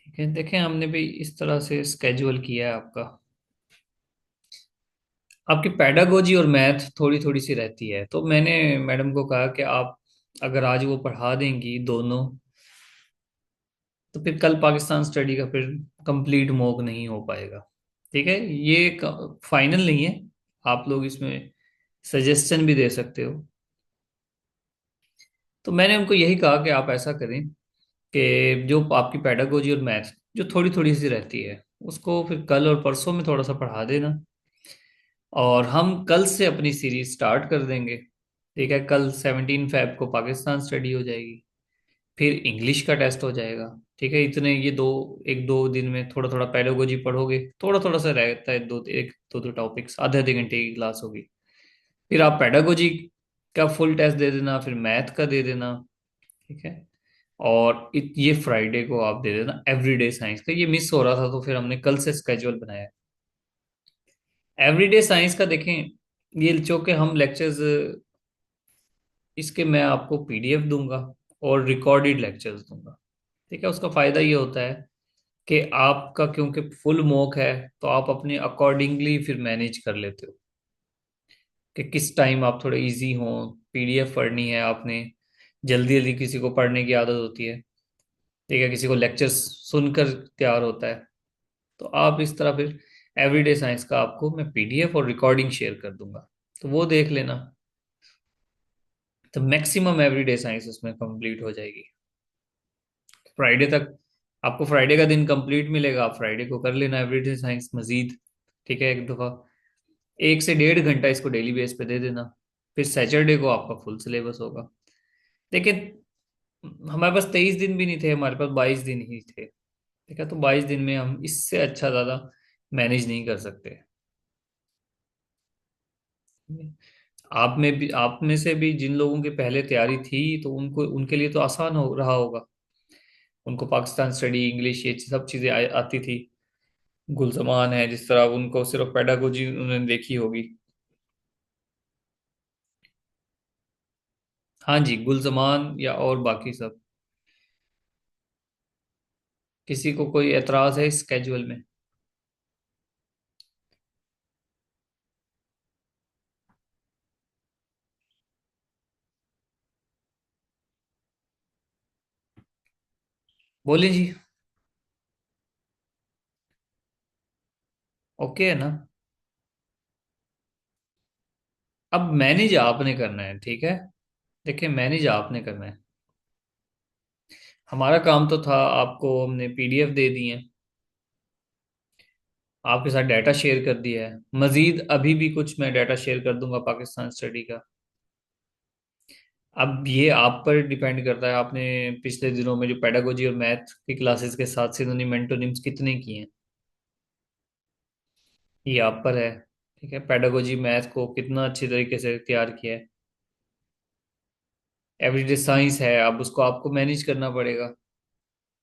ठीक है, देखें हमने भी इस तरह से स्केड्यूल किया है आपका। आपकी पेडागोजी और मैथ थोड़ी थोड़ी सी रहती है, तो मैंने मैडम को कहा कि आप अगर आज वो पढ़ा देंगी दोनों, तो फिर कल पाकिस्तान स्टडी का फिर कंप्लीट मॉक नहीं हो पाएगा। ठीक है, ये फाइनल नहीं है, आप लोग इसमें सजेशन भी दे सकते हो। तो मैंने उनको यही कहा कि आप ऐसा करें कि जो आपकी पेडागोजी और मैथ जो थोड़ी थोड़ी सी रहती है, उसको फिर कल और परसों में थोड़ा सा पढ़ा देना, और हम कल से अपनी सीरीज स्टार्ट कर देंगे। ठीक है, कल 17 फेब को पाकिस्तान स्टडी हो जाएगी, फिर इंग्लिश का टेस्ट हो जाएगा। ठीक है, इतने ये दो, एक दो दिन में थोड़ा थोड़ा पेडागोजी पढ़ोगे, थोड़ा थोड़ा सा रहता है, दो एक दो दो टॉपिक्स, आधे आधे घंटे की क्लास होगी। फिर आप पेडागोजी का फुल टेस्ट दे देना, फिर मैथ का दे देना। ठीक है, और ये फ्राइडे को आप दे देना एवरीडे साइंस का। ये मिस हो रहा था तो फिर हमने कल से स्केड्यूल बनाया। एवरीडे साइंस का देखें, ये जो कि हम लेक्चर्स, इसके मैं आपको पीडीएफ दूंगा और रिकॉर्डेड लेक्चर्स दूंगा। ठीक है, उसका फायदा ये होता है कि आपका क्योंकि फुल मॉक है, तो आप अपने अकॉर्डिंगली फिर मैनेज कर लेते हो कि किस टाइम आप थोड़े इजी हो। पीडीएफ पढ़नी है आपने, जल्दी जल्दी किसी को पढ़ने की आदत होती है। ठीक है, किसी को लेक्चर्स सुनकर तैयार होता है। तो आप इस तरह फिर एवरीडे साइंस का आपको मैं पीडीएफ और रिकॉर्डिंग शेयर कर दूंगा, तो वो देख लेना। तो मैक्सिमम एवरीडे साइंस उसमें कंप्लीट हो जाएगी फ्राइडे तक। आपको फ्राइडे का दिन कंप्लीट मिलेगा, आप फ्राइडे को कर लेना एवरीडे साइंस मजीद। ठीक है, एक दफ़ा 1 से 1.5 घंटा इसको डेली बेस पे दे देना, फिर सैटरडे को आपका फुल सिलेबस होगा। लेकिन हमारे पास 23 दिन भी नहीं थे, हमारे पास 22 दिन ही थे। ठीक है, तो 22 दिन में हम इससे अच्छा ज़्यादा मैनेज नहीं कर सकते। आप में भी, आप में से भी जिन लोगों की पहले तैयारी थी, तो उनको, उनके लिए तो आसान हो रहा होगा। उनको पाकिस्तान स्टडी, इंग्लिश, ये सब चीज़ें आती थी। गुलजमान है जिस तरह, उनको सिर्फ पेडागोजी उन्होंने देखी होगी। हाँ जी, गुलजमान या और बाकी सब। किसी को कोई एतराज है इस स्केजुअल में? बोलिए जी। ओके है ना? अब मैनेज आपने करना है। ठीक है, देखिए मैनेज आपने करना है। हमारा काम तो था, आपको हमने पीडीएफ दे दी है, आपके साथ डाटा शेयर कर दिया है, मजीद अभी भी कुछ मैं डाटा शेयर कर दूंगा पाकिस्तान स्टडी का। अब ये आप पर डिपेंड करता है, आपने पिछले दिनों में जो पेडागोजी और मैथ की क्लासेस के साथ सिनोनिम एंटोनिम्स कितने किए हैं, ये आप पर है। ठीक है, पेडागोजी मैथ को कितना अच्छी तरीके से तैयार किया है। एवरीडे साइंस है, अब उसको आपको मैनेज करना पड़ेगा।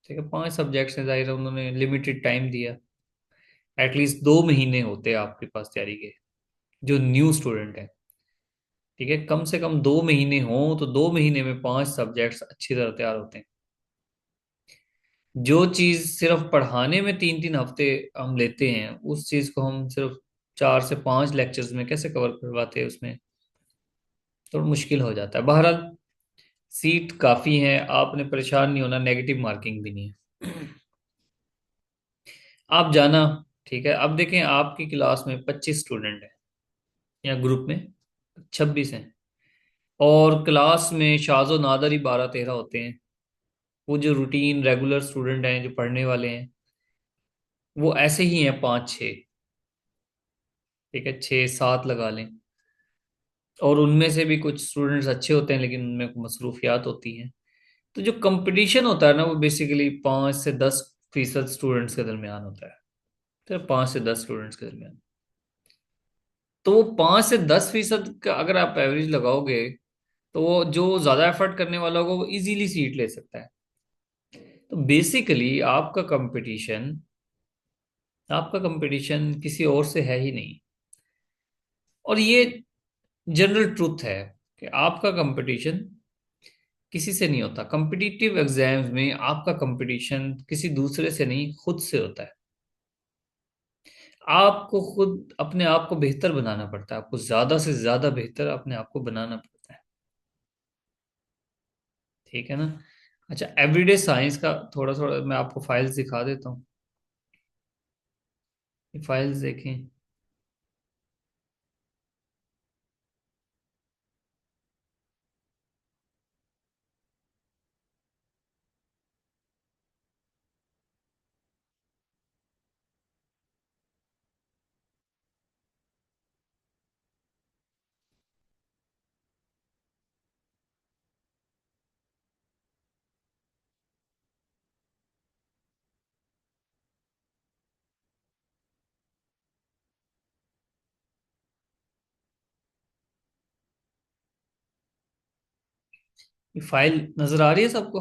ठीक है, 5 सब्जेक्ट्स हैं, जाहिर है उन्होंने लिमिटेड टाइम दिया। एटलीस्ट 2 महीने होते हैं आपके पास तैयारी के, जो न्यू स्टूडेंट है। ठीक है, कम से कम 2 महीने हों, तो 2 महीने में 5 सब्जेक्ट्स अच्छी तरह तैयार होते हैं। जो चीज सिर्फ पढ़ाने में 3 3 हफ्ते हम लेते हैं, उस चीज को हम सिर्फ 4 से 5 लेक्चर्स में कैसे कवर करवाते हैं, उसमें थोड़ा मुश्किल हो जाता है। बहरहाल सीट काफी है, आपने परेशान नहीं होना, नेगेटिव मार्किंग भी नहीं है। आप जाना। ठीक है, अब देखें आपकी क्लास में 25 स्टूडेंट हैं, या ग्रुप में 26 हैं, और क्लास में शाजो नादर ही 12 13 होते हैं। वो जो रूटीन रेगुलर स्टूडेंट हैं, जो पढ़ने वाले हैं, वो ऐसे ही हैं 5 6। ठीक है, 6 7 लगा लें। और उनमें से भी कुछ स्टूडेंट्स अच्छे होते हैं, लेकिन उनमें मसरूफियात होती हैं। तो जो कंपटीशन होता है ना, वो बेसिकली 5 से 10% स्टूडेंट्स के दरमियान होता है। तो 5 से 10 स्टूडेंट्स के दरमियान, तो वो 5 से 10% का अगर आप एवरेज लगाओगे, तो वो जो ज्यादा एफर्ट करने वाला होगा वो इजीली सीट ले सकता है। तो बेसिकली आपका कंपटीशन किसी और से है ही नहीं। और ये जनरल ट्रुथ है कि आपका कंपटीशन किसी से नहीं होता। कॉम्पिटिटिव एग्जाम्स में आपका कंपटीशन किसी दूसरे से नहीं, खुद से होता है। आपको खुद अपने आप को बेहतर बनाना पड़ता है, आपको ज्यादा से ज्यादा बेहतर अपने आप को बनाना पड़ता है। ठीक है ना। अच्छा, एवरीडे साइंस का थोड़ा थोड़ा मैं आपको फाइल्स दिखा देता हूँ। ये फाइल्स देखें। ये फाइल नजर आ रही है सबको?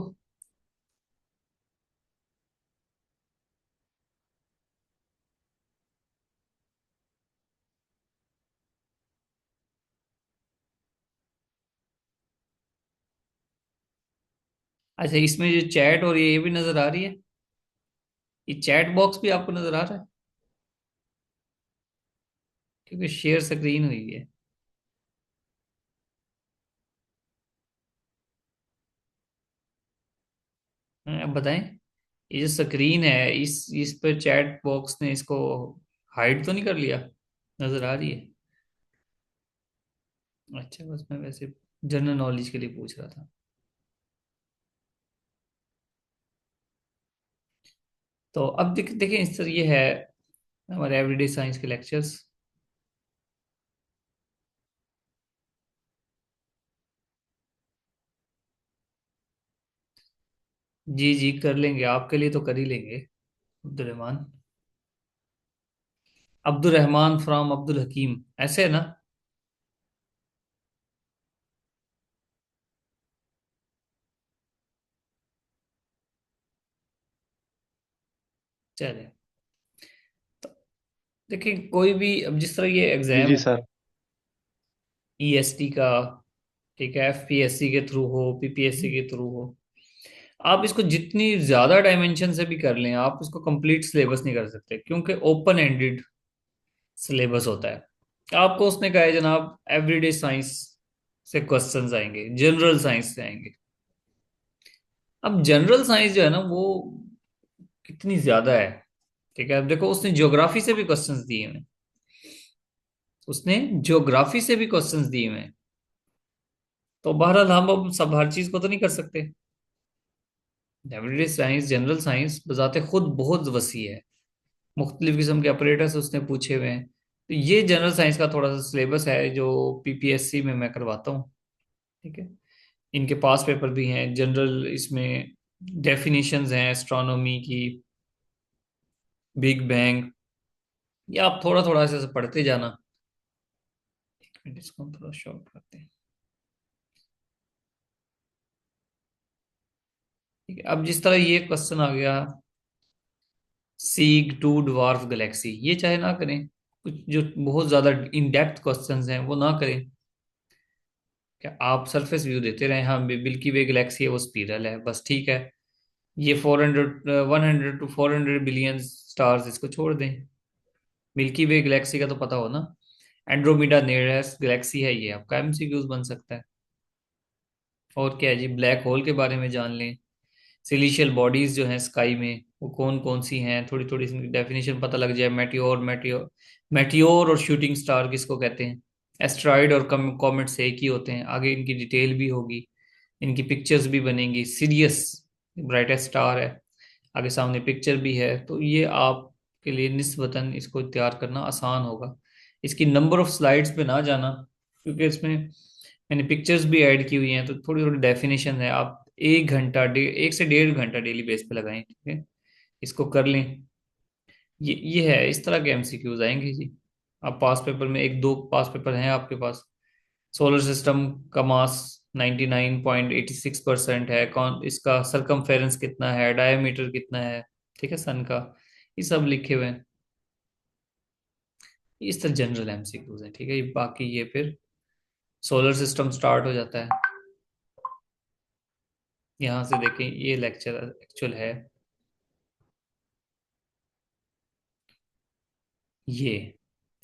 अच्छा, इसमें जो चैट और ये भी नजर आ रही है? ये चैट बॉक्स भी आपको नजर आ रहा है? क्योंकि शेयर स्क्रीन हुई है। हाँ, अब बताएं। ये जो स्क्रीन है, इस पर चैट बॉक्स ने इसको हाइड तो नहीं कर लिया? नजर आ रही है? अच्छा, बस मैं वैसे जनरल नॉलेज के लिए पूछ रहा था। तो अब देखिए इस तरह ये है हमारे एवरीडे साइंस के लेक्चर्स। जी जी, कर लेंगे, आपके लिए तो कर ही लेंगे। अब्दुल रहमान। अब्दुल रहमान फ्रॉम अब्दुल हकीम, ऐसे है ना? चले। तो देखिए कोई भी, अब जिस तरह ये जी एग्जाम जी है सर। ईएसटी का, ठीक है, एफपीएससी के थ्रू हो, पीपीएससी के थ्रू हो, आप इसको जितनी ज्यादा डायमेंशन से भी कर लें, आप इसको कंप्लीट सिलेबस नहीं कर सकते, क्योंकि ओपन एंडेड सिलेबस होता है। आपको उसने कहा है जनाब एवरीडे साइंस से क्वेश्चंस आएंगे, जनरल साइंस से आएंगे। अब जनरल साइंस जो है ना वो कितनी ज्यादा है। ठीक है, अब देखो उसने ज्योग्राफी से भी क्वेश्चंस दिए हैं। उसने ज्योग्राफी से भी क्वेश्चंस दिए हुए हैं। तो बहरहाल हम अब सब हर चीज को तो नहीं कर सकते। एवरीडे साइंस, जनरल साइंस बजाते खुद बहुत वसी है। मुख्तलिफ किस्म के ऑपरेटर्स उसने पूछे हुए हैं। तो ये जनरल साइंस का थोड़ा सा सिलेबस है जो पीपीएससी में मैं करवाता हूँ। ठीक है। इनके पास पेपर भी हैं जनरल, इसमें डेफिनेशंस हैं एस्ट्रोनॉमी की, बिग बैंग। ये आप थोड़ा थोड़ा ऐसे पढ़ते जाना। एक मिनट, इसको हम थोड़ा शॉर्ट करते हैं। ठीक है, अब जिस तरह ये क्वेश्चन आ गया, सीग टू ड्वार्फ गैलेक्सी, ये चाहे ना करें, कुछ जो बहुत ज्यादा इन डेप्थ क्वेश्चंस हैं वो ना करें। क्या आप सरफेस व्यू देते रहे, हाँ मिल्की वे गैलेक्सी है वो स्पिरल है, बस ठीक है। ये 100 to 400 बिलियन स्टार्स, इसको छोड़ दें। मिल्की वे गैलेक्सी का तो पता हो ना। एंड्रोमीडा नियरेस्ट गैलेक्सी है, ये आपका एमसीक्यूज बन सकता है। और क्या है जी, ब्लैक होल के बारे में जान लें। सिलिशियल बॉडीज जो हैं स्काई में वो कौन कौन सी हैं, थोड़ी थोड़ी डेफिनेशन पता लग जाए। मेटियोर मेटियोर मेटियोर और शूटिंग स्टार किसको कहते हैं। एस्ट्रॉइड और कॉमेट्स एक ही होते हैं, आगे इनकी डिटेल भी होगी, इनकी पिक्चर्स भी बनेंगी। सीरियस ब्राइटेस्ट स्टार है, आगे सामने पिक्चर भी है, तो ये आपके लिए निस्बतन इसको तैयार करना आसान होगा। इसकी नंबर ऑफ स्लाइड्स पे ना जाना, क्योंकि इसमें मैंने पिक्चर्स भी ऐड की हुई हैं, तो थोड़ी थोड़ी डेफिनेशन है। आप 1 घंटा 1 से 1.5 घंटा डेली बेस पे लगाएं, ठीक है, इसको कर लें। ये है, इस तरह के एमसीक्यूज आएंगे जी। आप पास पेपर में एक दो पास पेपर हैं आपके पास। सोलर सिस्टम का मास 99.86% है, कौन इसका सरकमफेरेंस कितना है, डायमीटर कितना है, ठीक है, सन का, ये सब लिखे हुए हैं। इस तरह जनरल एमसीक्यूज हैं, ठीक है। बाकी ये फिर सोलर सिस्टम स्टार्ट हो जाता है। यहाँ से देखें, ये लेक्चर एक्चुअल है। ये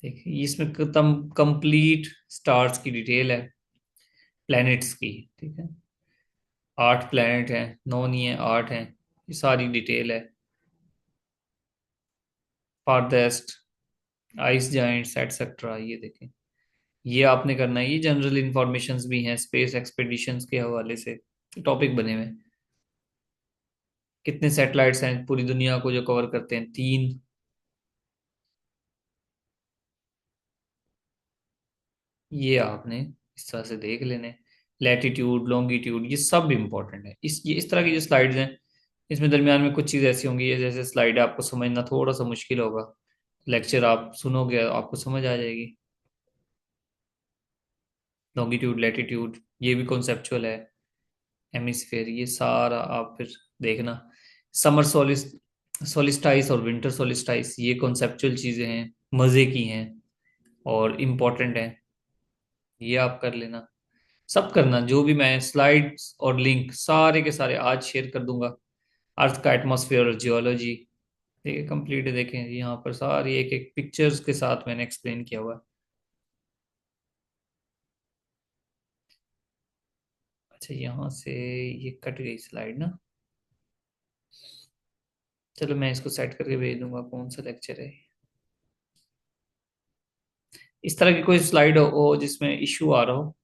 देखिए, इसमें कंप्लीट स्टार्स की डिटेल है, प्लैनेट्स की। ठीक है, 8 प्लैनेट हैं, 9 नहीं है, 8 हैं। ये सारी डिटेल है। फारदेस्ट, आइस जाइंट्स एटसेट्रा, ये देखें। ये आपने करना है। ये जनरल इंफॉर्मेशंस भी हैं स्पेस एक्सपेडिशंस के हवाले से, टॉपिक बने हुए हैं। कितने सैटेलाइट्स हैं पूरी दुनिया को जो कवर करते हैं? 3। ये आपने इस तरह से देख लेने। लैटिट्यूड, लॉन्गिट्यूड, ये सब इंपॉर्टेंट है। ये इस तरह की जो स्लाइड्स हैं, इसमें दरमियान में कुछ चीज़ ऐसी होंगी, ये जैसे स्लाइड है, आपको समझना थोड़ा सा मुश्किल होगा। लेक्चर आप सुनोगे आपको समझ आ जाएगी। लॉन्गिट्यूड, लैटिट्यूड, ये भी कॉन्सेप्चुअल है। हेमिस्फेयर, ये सारा आप फिर देखना। समर सोलिस्टाइस और विंटर सोलिस्टाइस, ये कॉन्सेप्चुअल चीज़ें हैं, मज़े की हैं और इम्पोर्टेंट हैं। ये आप कर लेना। सब करना, जो भी मैं स्लाइड्स और लिंक सारे के सारे आज शेयर कर दूंगा। अर्थ का एटमॉस्फेयर और जियोलॉजी, ठीक है, कंप्लीट है। देखें यहाँ पर सारी एक एक पिक्चर्स के साथ मैंने एक्सप्लेन किया हुआ है। अच्छा, यहाँ से ये कट गई स्लाइड ना। चलो मैं इसको सेट करके भेज दूंगा, कौन सा लेक्चर है। इस तरह की कोई स्लाइड हो जिसमें इशू आ रहा हो।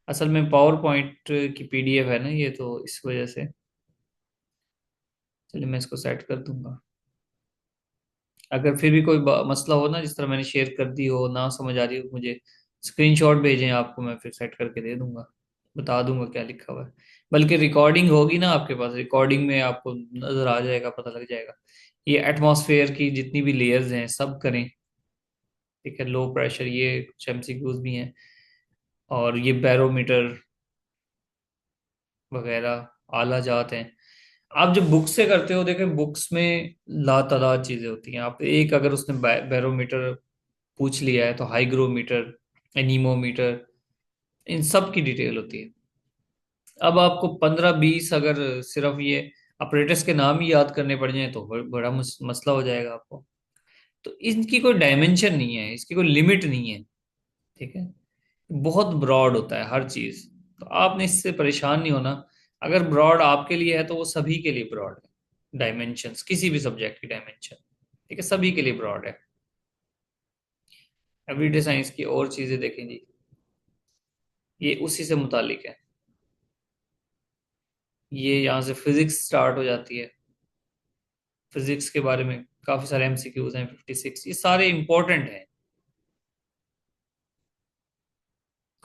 असल में पावर पॉइंट की पीडीएफ है ना ये, तो इस वजह से। चलिए मैं इसको सेट कर दूंगा। अगर फिर भी कोई मसला हो ना, जिस तरह मैंने शेयर कर दी हो, ना समझ आ रही हो, मुझे स्क्रीनशॉट भेजें आपको, मैं फिर सेट करके दे दूंगा। बता दूंगा क्या लिखा हुआ है। बल्कि रिकॉर्डिंग होगी ना आपके पास, रिकॉर्डिंग में आपको नजर आ जाएगा, पता लग जाएगा। ये एटमॉस्फेयर की जितनी भी लेयर्स हैं सब करें। ठीक है, लो प्रेशर, ये कुछ एमसीक्यूज भी हैं। और ये बैरोमीटर वगैरह, आला जात हैं। आप जब बुक से करते हो, देखें बुक्स में लातादाद चीजें होती हैं। आप एक अगर उसने बैरोमीटर पूछ लिया है तो हाइग्रोमीटर, एनीमोमीटर, इन सब की डिटेल होती है। अब आपको 15-20 अगर सिर्फ ये अपरेटस के नाम ही याद करने पड़ जाए तो बड़ा मसला हो जाएगा आपको। तो इनकी कोई डायमेंशन नहीं है, इसकी कोई लिमिट नहीं है। ठीक है, बहुत ब्रॉड होता है हर चीज। तो आपने इससे परेशान नहीं होना। अगर ब्रॉड आपके लिए है तो वो सभी के लिए ब्रॉड है। डायमेंशंस, किसी भी सब्जेक्ट की डायमेंशन, ठीक है, सभी के लिए ब्रॉड है। एवरीडे साइंस की और चीजें देखें जी, ये उसी से मुतालिक है। ये यहाँ से फिजिक्स स्टार्ट हो जाती है। फिजिक्स के बारे में काफी सारे एमसीक्यूज हैं, 56, ये सारे इंपॉर्टेंट हैं।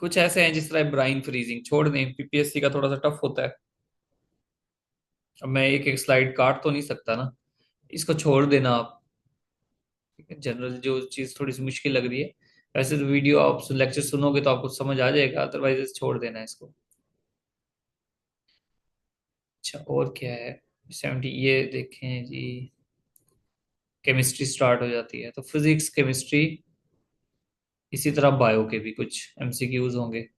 कुछ ऐसे हैं जिस तरह ब्राइन फ्रीजिंग, छोड़ दें, पीपीएससी का थोड़ा सा टफ होता है। अब मैं एक एक स्लाइड काट तो नहीं सकता ना, इसको छोड़ देना आप। जनरल जो चीज़ थोड़ी सी मुश्किल लग रही है, वैसे तो वीडियो आप लेक्चर सुनोगे तो आपको समझ आ जाएगा, अदरवाइज छोड़ देना है इसको। अच्छा, और क्या है? 70, ये देखें जी। केमिस्ट्री स्टार्ट हो जाती है, तो फिजिक्स, केमिस्ट्री, इसी तरह बायो के भी कुछ एमसीक्यूज होंगे।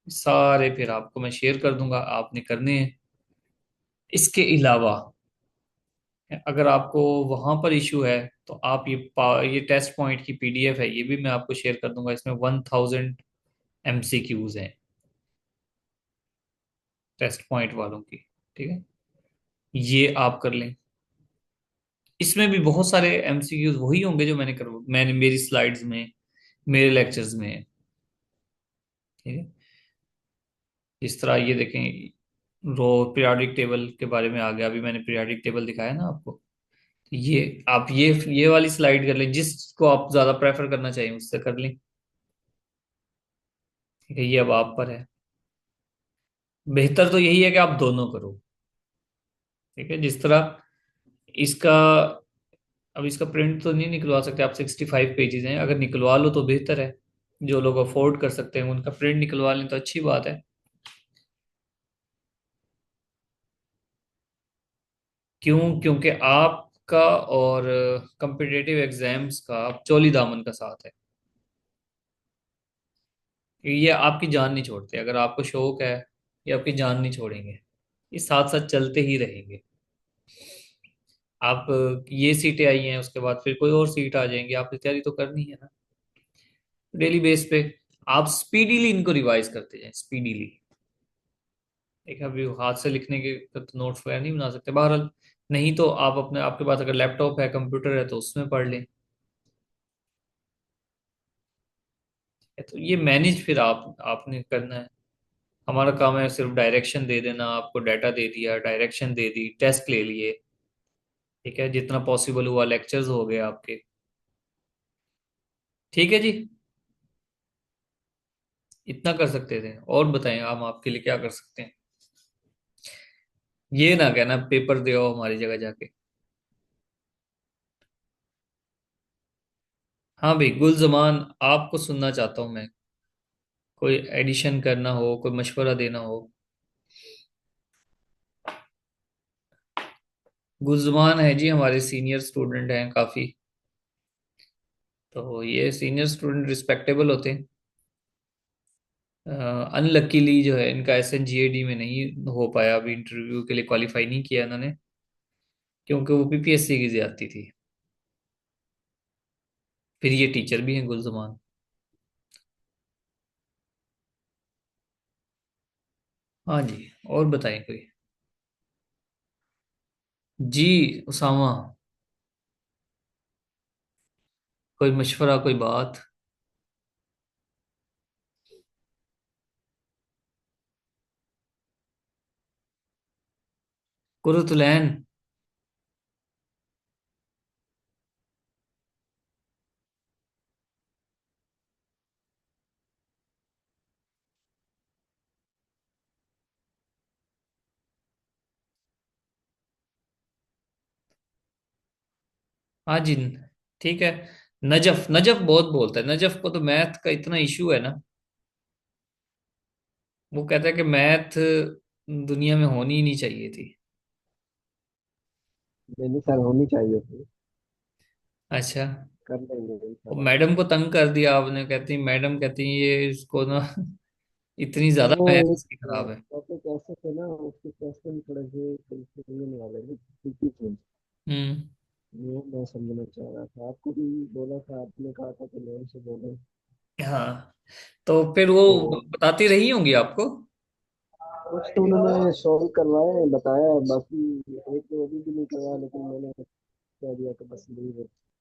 सारे फिर आपको मैं शेयर कर दूंगा, आपने करने हैं। इसके अलावा अगर आपको वहां पर इशू है तो आप ये टेस्ट पॉइंट की पीडीएफ है, ये भी मैं आपको शेयर कर दूंगा। इसमें 1000 एमसीक्यूज हैं टेस्ट पॉइंट वालों की। ठीक है, ये आप कर लें। इसमें भी बहुत सारे एमसीक्यूज वही होंगे जो मैंने मेरी स्लाइड्स में, मेरे लेक्चर्स में है। ठीक है, इस तरह ये देखें, रो पीरियोडिक टेबल के बारे में आ गया, अभी मैंने पीरियोडिक टेबल दिखाया ना आपको। तो ये आप ये वाली स्लाइड कर लें, जिसको आप ज्यादा प्रेफर करना चाहिए उससे कर लें। ठीक है, ये अब आप पर है। बेहतर तो यही है कि आप दोनों करो। ठीक है, जिस तरह इसका, अब इसका प्रिंट तो नहीं निकलवा सकते आप, 65 पेजेस हैं, अगर निकलवा लो तो बेहतर है। जो लोग अफोर्ड कर सकते हैं उनका प्रिंट निकलवा लें तो अच्छी बात है। क्यों? क्योंकि आपका और कंपिटिटिव एग्जाम्स का चौली दामन का साथ है। ये आपकी जान नहीं छोड़ते, अगर आपको शौक है ये आपकी जान नहीं छोड़ेंगे, ये साथ साथ चलते ही रहेंगे। आप ये सीटें आई हैं, उसके बाद फिर कोई और सीट आ जाएंगी, आपकी तैयारी तो करनी है ना डेली बेस पे। आप स्पीडीली इनको रिवाइज करते जाएं, स्पीडीली। एक अभी हाथ से लिखने के तो नोट्स वगैरह नहीं बना सकते बहरहाल। नहीं तो आप अपने, आपके पास अगर लैपटॉप है, कंप्यूटर है, तो उसमें पढ़ लें। तो ये मैनेज फिर आपने करना है। हमारा काम है सिर्फ डायरेक्शन दे देना, आपको डाटा दे दिया, डायरेक्शन दे दी, टेस्ट ले लिए। ठीक है, जितना पॉसिबल हुआ लेक्चर्स हो गए आपके। ठीक है जी, इतना कर सकते थे। और बताएं, हम आपके लिए क्या कर सकते हैं। ये ना कहना पेपर दे आओ हमारी जगह जाके। हाँ भाई गुल जमान, आपको सुनना चाहता हूँ मैं। कोई एडिशन करना हो, कोई मशवरा देना हो। गुलजमान है जी, हमारे सीनियर स्टूडेंट हैं काफ़ी। तो ये सीनियर स्टूडेंट रिस्पेक्टेबल होते हैं। अनलकीली जो है इनका SNGAD में नहीं हो पाया, अभी इंटरव्यू के लिए क्वालिफाई नहीं किया इन्होंने, क्योंकि वो PPSC की ज्यादती थी। फिर ये टीचर भी हैं गुलजमान। हाँ जी, और बताएं कोई। जी उसामा, कोई मशवरा, कोई बात। कुर्तुलैन। हाँ जी, ठीक है। नजफ, नजफ बहुत बोलता है, नजफ को तो मैथ का इतना इशू है ना। वो कहता है कि मैथ दुनिया में होनी ही नहीं चाहिए थी। नहीं सर, होनी चाहिए थी। अच्छा। कर लेंगे वो इंशाल्लाह। मैडम को तंग कर दिया आपने, कहती मैडम कहती ये इसको ना इतनी ज्यादा वो मैथ एक इसकी खराब है। टॉपिक ऐसे थे ना, उसके क्वेश्चन थोड़े से कंफ्यूजन वाले थे, tricky थे। हम्म। वो मैं समझना चाह रहा था, आपको भी बोला था, आपने कहा था कि मैं से बोले। हाँ, तो फिर वो तो बताती रही होंगी आपको। कुछ तो उन्होंने सॉल्व करवाए, बताया, बाकी एक तो अभी भी नहीं करवाया, लेकिन मैंने कह दिया कि बस लीव है।